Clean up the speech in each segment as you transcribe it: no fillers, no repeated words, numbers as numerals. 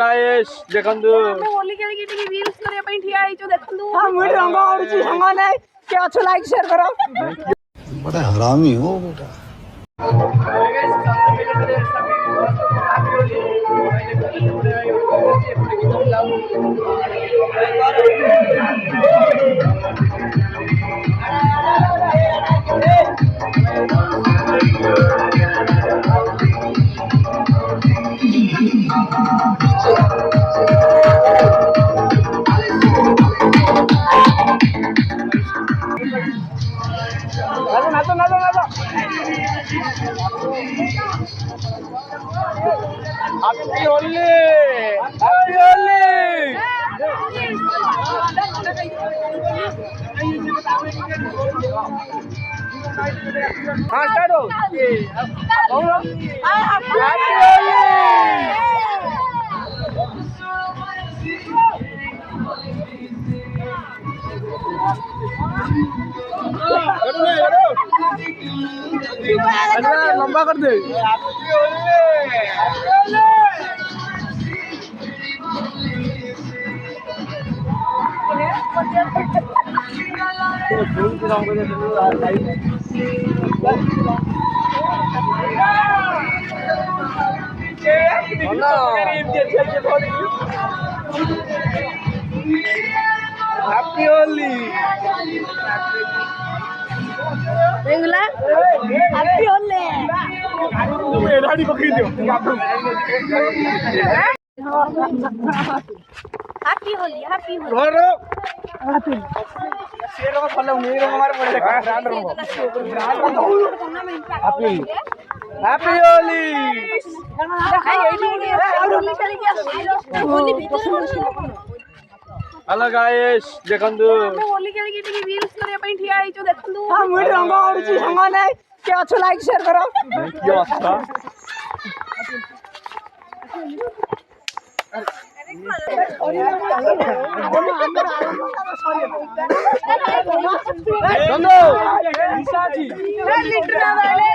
Guys देखंदु ଆମେ ହୋଲି ଖେଳିକି ଟିକେ ରିଲ୍ସ କରିବା ପାଇଁ ଠିଆ ହେଇଛୁ ଦେଖନ୍ତୁ। हां मुझे रंग आउची संगाने के अच्छो लाइक शेयर करो। बड़ा हरामी हो बेटा। नाचो नाचो नाचो हैप्पी होली हैप्पी होली हाँ स्टार्ट हो हैप्पी होली लंबा कर दे हैप्पी होली बेंगला हैप्पी होली एडाडी पकड़ी दियो हैप्पी होली हैप्पी होली घरो शेर को फॉलो मेरे हमारे बड़े ब्रांड रो happy happy Holi hello guys देखंदु ଆମେ ହୋଲି ଖେଳିକି ଟିକେ ରିଲ୍ସ କରିବା ପାଇଁ ଠିଆ ହେଇଛୁ ଦେଖନ୍ତୁ। हां मुझे रंग आउची संगाने के अच्छो लाइक शेयर करो। क्या अच्छा दोनों निशाची लिटर वाले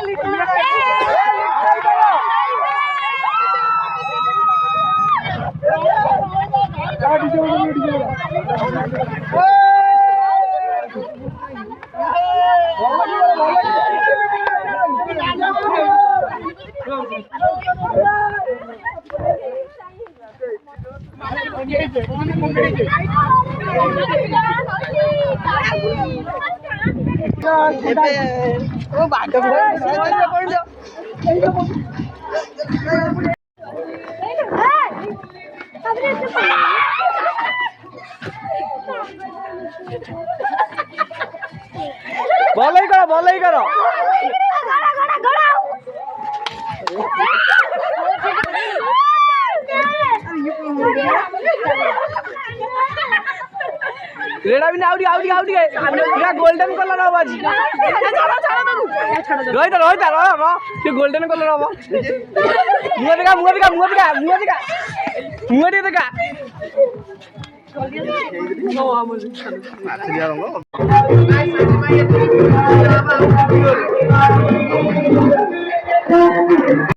बॉल ही करो रेडा भी आउट आउट आउट ये गोल्डन कलर हवा जी रोहित रोहित रो ये गोल्डन कलर हवा मुंह दिखा मुंह दिखा मुंह दिखा मुंह दिखा मुंह दिखा नो